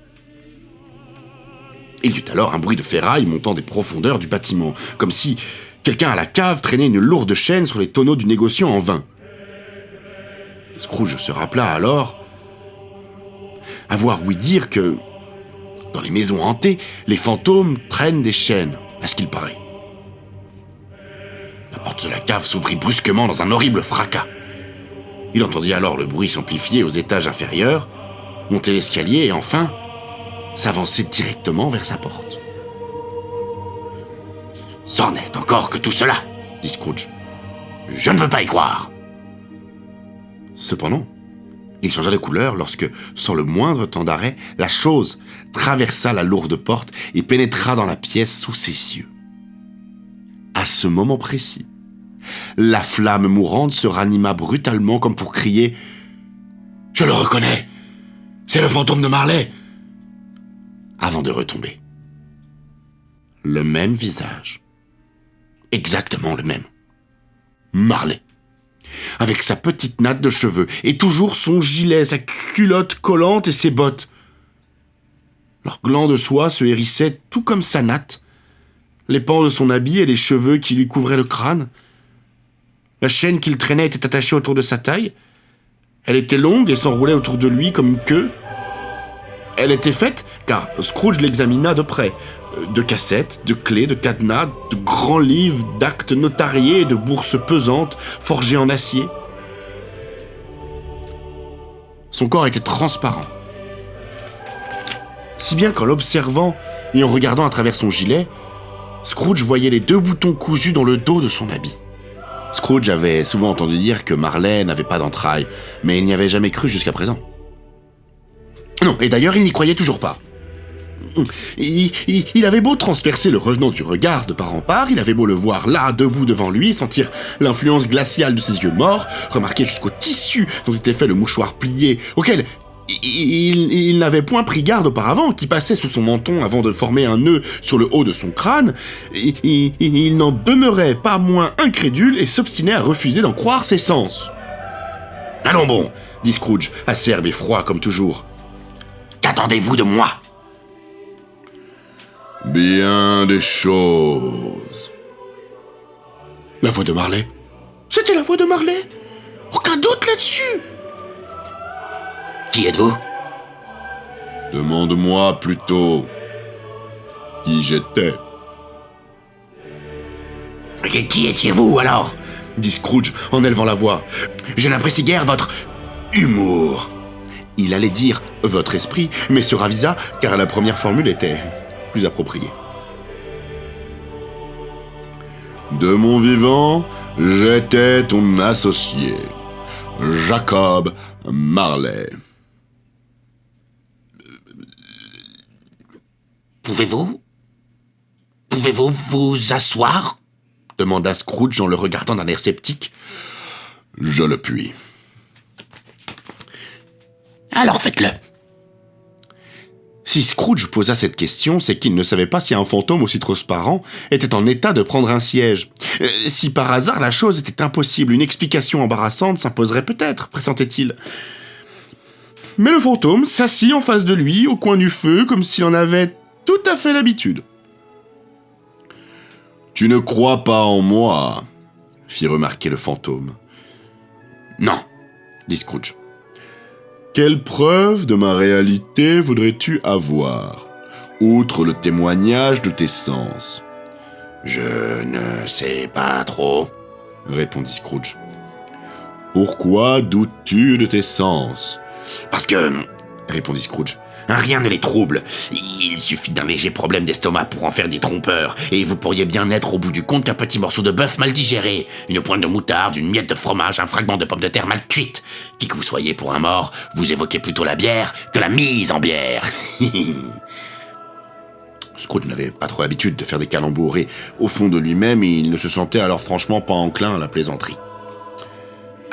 Il y eut alors un bruit de ferraille montant des profondeurs du bâtiment, comme si quelqu'un à la cave traînait une lourde chaîne sur les tonneaux du négociant en vin. Scrooge se rappela alors avoir ouï dire que, dans les maisons hantées, les fantômes traînent des chaînes, à ce qu'il paraît. La porte de la cave s'ouvrit brusquement dans un horrible fracas. Il entendit alors le bruit s'amplifier aux étages inférieurs, monter l'escalier et enfin s'avancer directement vers sa porte. « C'en est encore que tout cela !» dit Scrooge. « Je ne veux pas y croire !» Cependant, il changea de couleur lorsque, sans le moindre temps d'arrêt, la chose traversa la lourde porte et pénétra dans la pièce sous ses yeux. À ce moment précis, la flamme mourante se ranima brutalement comme pour crier « Je le reconnais! C'est le fantôme de Marley !» avant de retomber. Le même visage. Exactement le même. Marley. Avec sa petite natte de cheveux, et toujours son gilet, sa culotte collante et ses bottes. Leurs glands de soie se hérissaient tout comme sa natte, les pans de son habit et les cheveux qui lui couvraient le crâne. La chaîne qu'il traînait était attachée autour de sa taille. Elle était longue et s'enroulait autour de lui comme une queue. Elle était faite, car Scrooge l'examina de près, de cassettes, de clés, de cadenas, de grands livres, d'actes notariés et de bourses pesantes forgées en acier. Son corps était transparent. Si bien qu'en l'observant et en regardant à travers son gilet, Scrooge voyait les 2 boutons cousus dans le dos de son habit. Scrooge avait souvent entendu dire que Marley n'avait pas d'entrailles, mais il n'y avait jamais cru jusqu'à présent. Non, et d'ailleurs, il n'y croyait toujours pas. Il avait beau transpercer le revenant du regard de part en part, il avait beau le voir là, debout devant lui, sentir l'influence glaciale de ses yeux morts, remarquer jusqu'au tissu dont était fait le mouchoir plié, auquel il n'avait point pris garde auparavant, qui passait sous son menton avant de former un nœud sur le haut de son crâne, il n'en demeurait pas moins incrédule et s'obstinait à refuser d'en croire ses sens. « Allons bon !» dit Scrooge, acerbe et froid comme toujours. « Qu'attendez-vous de moi ?» « Bien des choses. » La voix de Marley. C'était la voix de Marley. Aucun doute là-dessus. « Qui êtes-vous » ? Demande-moi plutôt qui j'étais. « Qui étiez-vous alors ?» dit Scrooge en élevant la voix. « Je n'apprécie guère votre humour. » Il allait dire « votre esprit », mais se ravisa car la première formule était plus appropriée. « De mon vivant, j'étais ton associé, Jacob Marley. » Pouvez-vous vous asseoir ?» demanda Scrooge en le regardant d'un air sceptique. « Je le puis. »« Alors faites-le. » Si Scrooge posa cette question, c'est qu'il ne savait pas si un fantôme aussi transparent était en état de prendre un siège. Si par hasard la chose était impossible, une explication embarrassante s'imposerait peut-être, pressentait-il. Mais le fantôme s'assit en face de lui, au coin du feu, comme s'il en avait tout à fait l'habitude. « Tu ne crois pas en moi ?» fit remarquer le fantôme. « Non, » dit Scrooge. « Quelle preuve de ma réalité voudrais-tu avoir, outre le témoignage de tes sens ?»« Je ne sais pas trop, » répondit Scrooge. « Pourquoi doutes-tu de tes sens ?»« Parce que, » répondit Scrooge, « rien ne les trouble. Il suffit d'un léger problème d'estomac pour en faire des trompeurs, et vous pourriez bien n'être au bout du compte qu'un petit morceau de bœuf mal digéré, une pointe de moutarde, une miette de fromage, un fragment de pomme de terre mal cuite. Qui que vous soyez pour un mort, vous évoquez plutôt la bière que la mise en bière. » Scrooge n'avait pas trop l'habitude de faire des calembours, et au fond de lui-même, il ne se sentait alors franchement pas enclin à la plaisanterie.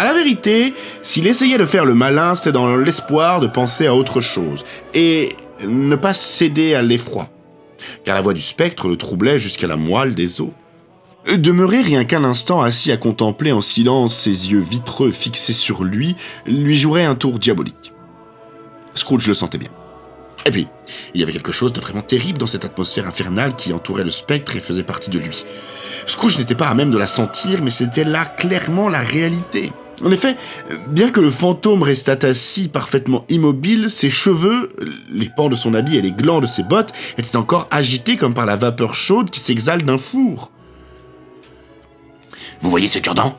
À la vérité, s'il essayait de faire le malin, c'était dans l'espoir de penser à autre chose, et ne pas céder à l'effroi, car la voix du spectre le troublait jusqu'à la moelle des os. Demeurer rien qu'un instant assis à contempler en silence ses yeux vitreux fixés sur lui jouerait un tour diabolique. Scrooge le sentait bien. Et puis, il y avait quelque chose de vraiment terrible dans cette atmosphère infernale qui entourait le spectre et faisait partie de lui. Scrooge n'était pas à même de la sentir, mais c'était là clairement la réalité. En effet, bien que le fantôme restât assis parfaitement immobile, ses cheveux, les pans de son habit et les glands de ses bottes étaient encore agités comme par la vapeur chaude qui s'exhale d'un four. « Vous voyez ce cure-dent »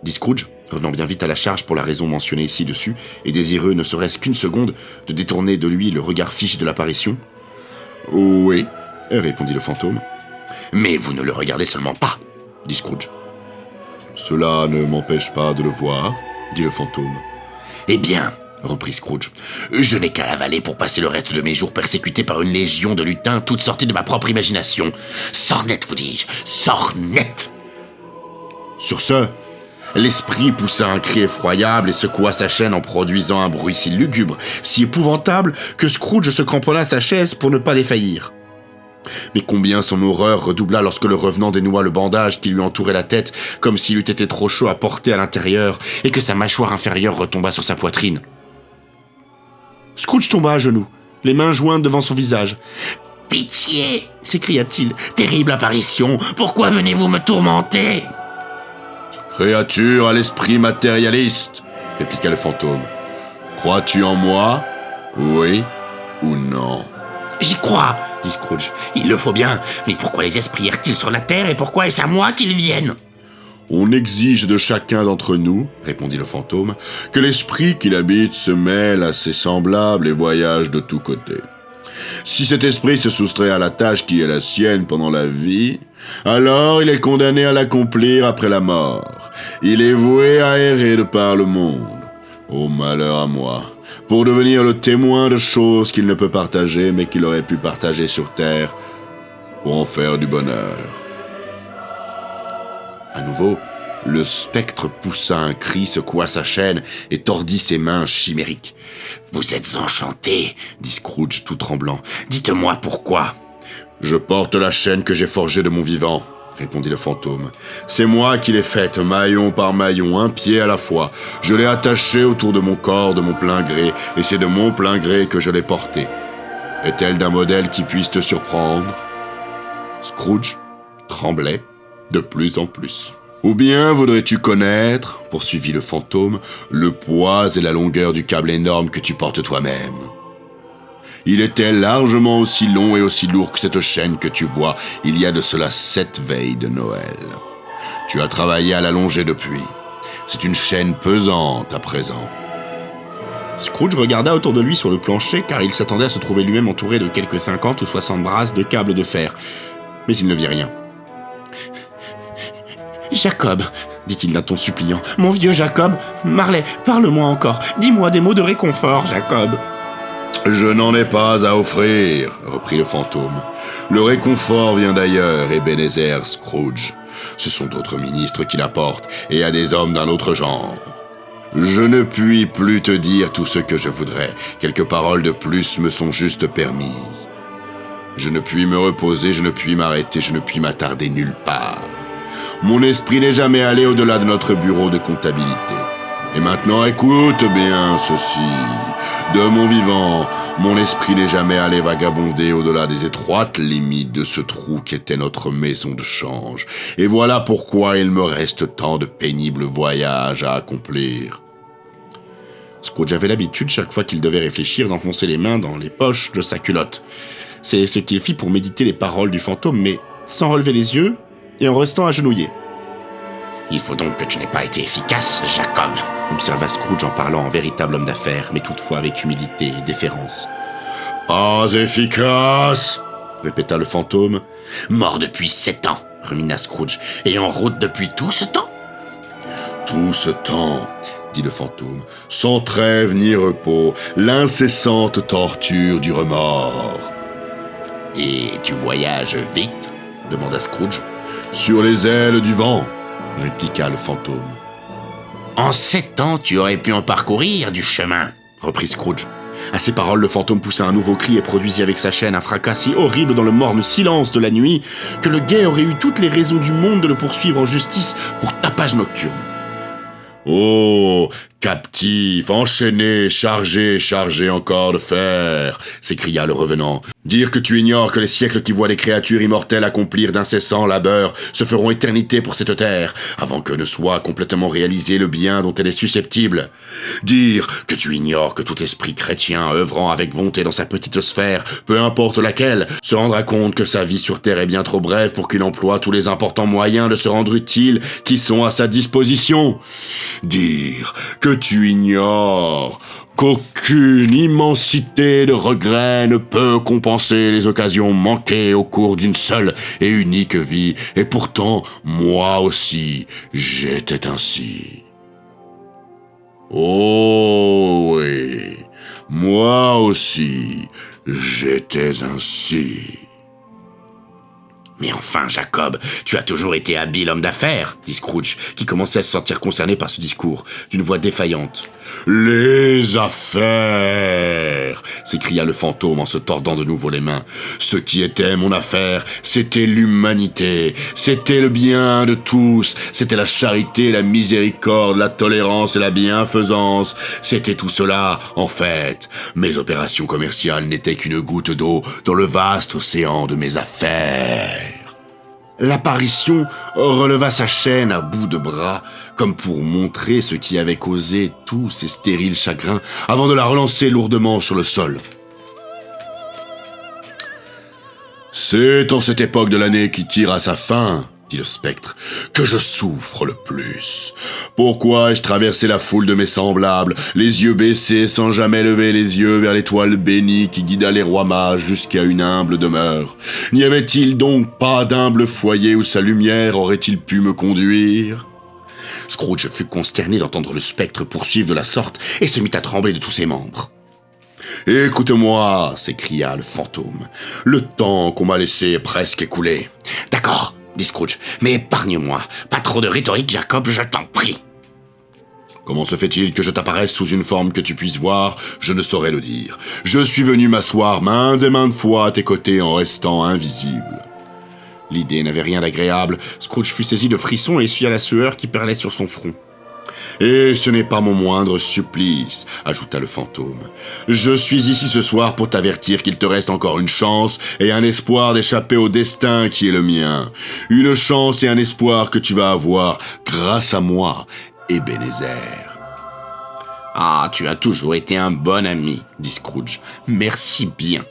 dit Scrooge, revenant bien vite à la charge pour la raison mentionnée ci-dessus, et désireux ne serait-ce qu'une seconde de détourner de lui le regard fiche de l'apparition. « Oui, » répondit le fantôme. « Mais vous ne le regardez seulement pas » dit Scrooge. « Cela ne m'empêche pas de le voir, » dit le fantôme. « Eh bien, » reprit Scrooge, « je n'ai qu'à l'avaler pour passer le reste de mes jours persécuté par une légion de lutins, toutes sorties de ma propre imagination. Sors net, vous dis-je, sors net !» Sur ce, l'esprit poussa un cri effroyable et secoua sa chaîne en produisant un bruit si lugubre, si épouvantable, que Scrooge se cramponna à sa chaise pour ne pas défaillir. Mais combien son horreur redoubla lorsque le revenant dénoua le bandage qui lui entourait la tête, comme s'il eût été trop chaud à porter à l'intérieur, et que sa mâchoire inférieure retomba sur sa poitrine. Scrooge tomba à genoux, les mains jointes devant son visage. « Pitié !» s'écria-t-il. « Terrible apparition, pourquoi venez-vous me tourmenter ?» « Créature à l'esprit matérialiste !» répliqua le fantôme. « Crois-tu en moi? Oui ou non ?» « J'y crois !» dit Scrooge. « Il le faut bien, mais pourquoi les esprits errent-ils sur la terre et pourquoi est-ce à moi qu'ils viennent ?» « On exige de chacun d'entre nous, répondit le fantôme, que l'esprit qui l'habite se mêle à ses semblables et voyage de tous côtés. Si cet esprit se soustrait à la tâche qui est la sienne pendant la vie, alors il est condamné à l'accomplir après la mort. Il est voué à errer de par le monde. Oh malheur à moi, pour devenir le témoin de choses qu'il ne peut partager, mais qu'il aurait pu partager sur terre, pour en faire du bonheur. À nouveau, le spectre poussa un cri, secoua sa chaîne et tordit ses mains chimériques. « Vous êtes enchanté » dit Scrooge tout tremblant. « Dites-moi pourquoi. »« Je porte la chaîne que j'ai forgée de mon vivant, » répondit le fantôme. « C'est moi qui l'ai faite, maillon par maillon, un pied à la fois. Je l'ai attachée autour de mon corps de mon plein gré, et c'est de mon plein gré que je l'ai portée. Est-elle d'un modèle qui puisse te surprendre ?» Scrooge tremblait de plus en plus. « Ou bien voudrais-tu connaître, poursuivit le fantôme, le poids et la longueur du câble énorme que tu portes toi-même. Il était largement aussi long et aussi lourd que cette chaîne que tu vois il y a de cela 7 veilles de Noël. Tu as travaillé à l'allonger depuis. C'est une chaîne pesante à présent. » Scrooge regarda autour de lui sur le plancher car il s'attendait à se trouver lui-même entouré de quelques 50 ou 60 brasses de câbles de fer. Mais il ne vit rien. « Jacob, dit-il d'un ton suppliant, mon vieux Jacob, Marley, parle-moi encore, dis-moi des mots de réconfort, Jacob. »« Je n'en ai pas à offrir, reprit le fantôme. Le réconfort vient d'ailleurs, Ebenezer Scrooge. Ce sont d'autres ministres qui l'apportent, et à des hommes d'un autre genre. Je ne puis plus te dire tout ce que je voudrais, quelques paroles de plus me sont juste permises. Je ne puis me reposer, je ne puis m'arrêter, je ne puis m'attarder nulle part. Mon esprit n'est jamais allé au-delà de notre bureau de comptabilité. Et maintenant, écoute bien ceci. De mon vivant, Mon esprit n'est jamais allé vagabonder au-delà des étroites limites de ce trou qu'était notre maison de change. Et voilà pourquoi il me reste tant de pénibles voyages à accomplir. » Scrooge avait l'habitude, chaque fois qu'il devait réfléchir, d'enfoncer les mains dans les poches de sa culotte. C'est ce qu'il fit pour méditer les paroles du fantôme, mais sans relever les yeux et en restant agenouillé. « Il faut donc que tu n'aies pas été efficace, Jacob !» observa Scrooge en parlant en véritable homme d'affaires, mais toutefois avec humilité et déférence. « Pas efficace !» répéta le fantôme. « Mort depuis 7 ans !» rumina Scrooge. « Et en route depuis tout ce temps ?»« Tout ce temps !» dit le fantôme, sans trêve ni repos, l'incessante torture du remords. « Et tu voyages vite ?» demanda Scrooge. « Sur les ailes du vent !» répliqua le fantôme. « En 7 ans, tu aurais pu en parcourir du chemin !» reprit Scrooge. À ces paroles, le fantôme poussa un nouveau cri et produisit avec sa chaîne un fracas si horrible dans le morne silence de la nuit que le guet aurait eu toutes les raisons du monde de le poursuivre en justice pour tapage nocturne. « Oh, captif, enchaîné, chargé encore de fer !» s'écria le revenant. « Dire que tu ignores que les siècles qui voient des créatures immortelles accomplir d'incessants labeurs se feront éternité pour cette terre, avant que ne soit complètement réalisé le bien dont elle est susceptible. Dire que tu ignores que tout esprit chrétien œuvrant avec bonté dans sa petite sphère, peu importe laquelle, se rendra compte que sa vie sur terre est bien trop brève pour qu'il emploie tous les importants moyens de se rendre utile qui sont à sa disposition. Dire que tu ignores qu'aucune immensité de regrets ne peut compenser les occasions manquées au cours d'une seule et unique vie, et pourtant, moi aussi, j'étais ainsi. Oh oui, moi aussi, j'étais ainsi. » « Mais enfin, Jacob, tu as toujours été habile homme d'affaires !» dit Scrooge, qui commençait à se sentir concerné par ce discours, d'une voix défaillante. « Les affaires !» s'écria le fantôme en se tordant de nouveau les mains. « Ce qui était mon affaire, c'était l'humanité, c'était le bien de tous, c'était la charité, la miséricorde, la tolérance et la bienfaisance. C'était tout cela, en fait. Mes opérations commerciales n'étaient qu'une goutte d'eau dans le vaste océan de mes affaires. » L'apparition releva sa chaîne à bout de bras, comme pour montrer ce qui avait causé tous ces stériles chagrins, avant de la relancer lourdement sur le sol. « C'est en cette époque de l'année qui tire à sa fin, » dit le spectre, « que je souffre le plus. Pourquoi ai-je traversé la foule de mes semblables, les yeux baissés sans jamais lever les yeux vers l'étoile bénie qui guida les rois mages jusqu'à une humble demeure? N'y avait-il donc pas d'humble foyer où sa lumière aurait-il pu me conduire ?» Scrooge fut consterné d'entendre le spectre poursuivre de la sorte et se mit à trembler de tous ses membres. « Écoute-moi » s'écria le fantôme. « Le temps qu'on m'a laissé est presque écoulé. »« D'accord, » dit Scrooge, « mais épargne-moi. Pas trop de rhétorique, Jacob, je t'en prie. » « Comment se fait-il que je t'apparaisse sous une forme que tu puisses voir? Je ne saurais le dire. Je suis venu m'asseoir maintes et maintes fois à tes côtés en restant invisible. » L'idée n'avait rien d'agréable. Scrooge fut saisi de frissons et essuya la sueur qui perlait sur son front. « Et ce n'est pas mon moindre supplice, » ajouta le fantôme. « Je suis ici ce soir pour t'avertir qu'il te reste encore une chance et un espoir d'échapper au destin qui est le mien. Une chance et un espoir que tu vas avoir grâce à moi, Ebenezer. » « Ah, tu as toujours été un bon ami, » dit Scrooge. « Merci bien. »«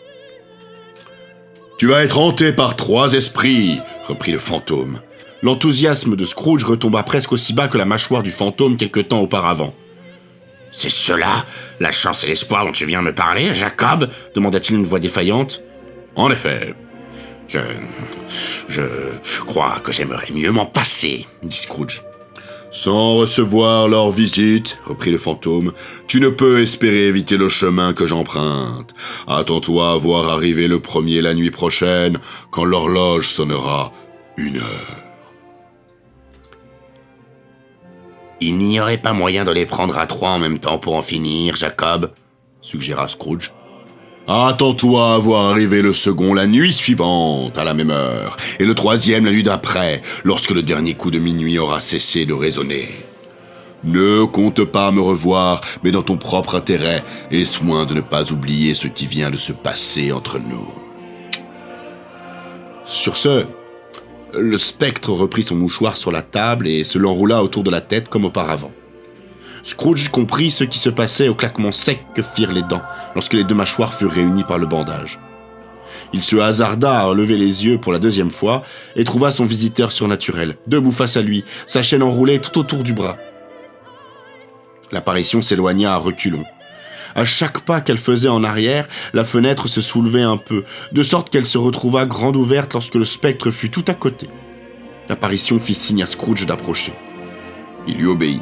Tu vas être hanté par 3 esprits, » reprit le fantôme. L'enthousiasme de Scrooge retomba presque aussi bas que la mâchoire du fantôme quelque temps auparavant. « C'est cela, la chance et l'espoir dont tu viens me parler, Jacob ?» demanda-t-il d'une voix défaillante. « En effet. »« Je crois que j'aimerais mieux m'en passer, » dit Scrooge. « Sans recevoir leur visite, » reprit le fantôme, « tu ne peux espérer éviter le chemin que j'emprunte. Attends-toi à voir arriver le premier la nuit prochaine, quand l'horloge sonnera 1 heure. » « Il n'y aurait pas moyen de les prendre à 3 en même temps pour en finir, Jacob ?» suggéra Scrooge. « Attends-toi à voir arriver le second la nuit suivante, à la même heure, et le troisième la nuit d'après, lorsque le dernier coup de minuit aura cessé de résonner. Ne compte pas me revoir, mais dans ton propre intérêt, aie soin de ne pas oublier ce qui vient de se passer entre nous. » Sur ce, le spectre reprit son mouchoir sur la table et se l'enroula autour de la tête comme auparavant. Scrooge comprit ce qui se passait au claquement sec que firent les dents lorsque les deux mâchoires furent réunies par le bandage. Il se hasarda à relever les yeux pour la deuxième fois et trouva son visiteur surnaturel, debout face à lui, sa chaîne enroulée tout autour du bras. L'apparition s'éloigna à reculons. À chaque pas qu'elle faisait en arrière, la fenêtre se soulevait un peu, de sorte qu'elle se retrouva grande ouverte lorsque le spectre fut tout à côté. L'apparition fit signe à Scrooge d'approcher. Il lui obéit.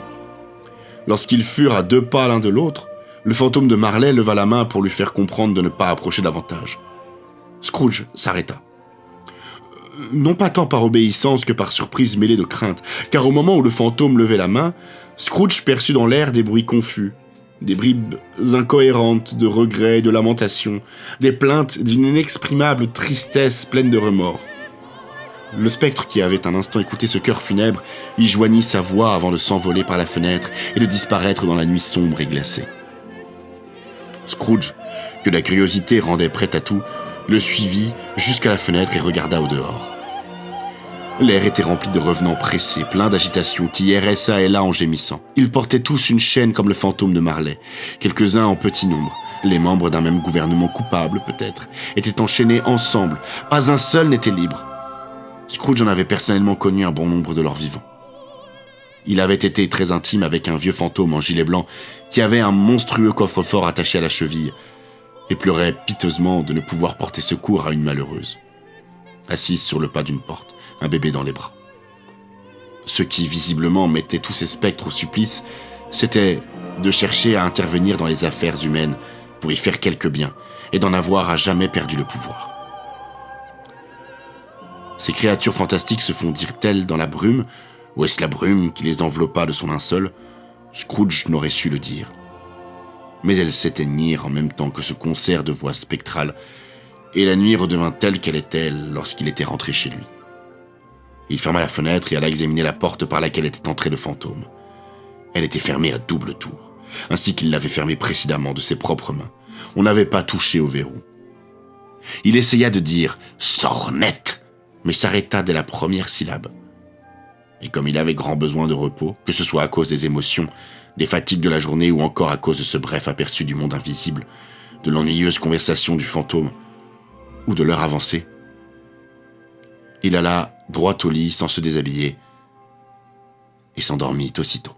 Lorsqu'ils furent à 2 pas l'un de l'autre, le fantôme de Marley leva la main pour lui faire comprendre de ne pas approcher davantage. Scrooge s'arrêta. Non pas tant par obéissance que par surprise mêlée de crainte, car au moment où le fantôme levait la main, Scrooge perçut dans l'air des bruits confus, des bribes incohérentes de regrets et de lamentations, des plaintes d'une inexprimable tristesse pleine de remords. Le spectre qui avait un instant écouté ce chœur funèbre y joignit sa voix avant de s'envoler par la fenêtre et de disparaître dans la nuit sombre et glacée. Scrooge, que la curiosité rendait prêt à tout, le suivit jusqu'à la fenêtre et regarda au dehors. L'air était rempli de revenants pressés, pleins d'agitation, qui erraient çà et là en gémissant. Ils portaient tous une chaîne comme le fantôme de Marley. Quelques-uns en petit nombre, les membres d'un même gouvernement coupable peut-être, étaient enchaînés ensemble. Pas un seul n'était libre. Scrooge en avait personnellement connu un bon nombre de leurs vivants. Il avait été très intime avec un vieux fantôme en gilet blanc qui avait un monstrueux coffre-fort attaché à la cheville et pleurait piteusement de ne pouvoir porter secours à une malheureuse, assise sur le pas d'une porte, un bébé dans les bras. Ce qui visiblement mettait tous ces spectres au supplice, c'était de chercher à intervenir dans les affaires humaines pour y faire quelque bien et d'en avoir à jamais perdu le pouvoir. Ces créatures fantastiques se fondirent-elles dans la brume, ou est-ce la brume qui les enveloppa de son linceul? Scrooge n'aurait su le dire. Mais elles s'éteignirent en même temps que ce concert de voix spectrales, et la nuit redevint telle qu'elle était lorsqu'il était rentré chez lui. Il ferma la fenêtre et alla examiner la porte par laquelle était entré le fantôme. Elle était fermée à double tour, ainsi qu'il l'avait fermée précédemment de ses propres mains. On n'avait pas touché au verrou. Il essaya de dire « Sors net !» mais s'arrêta dès la première syllabe. Et comme il avait grand besoin de repos, que ce soit à cause des émotions, des fatigues de la journée ou encore à cause de ce bref aperçu du monde invisible, de l'ennuyeuse conversation du fantôme ou de l'heure avancée, il alla droit au lit sans se déshabiller et s'endormit aussitôt.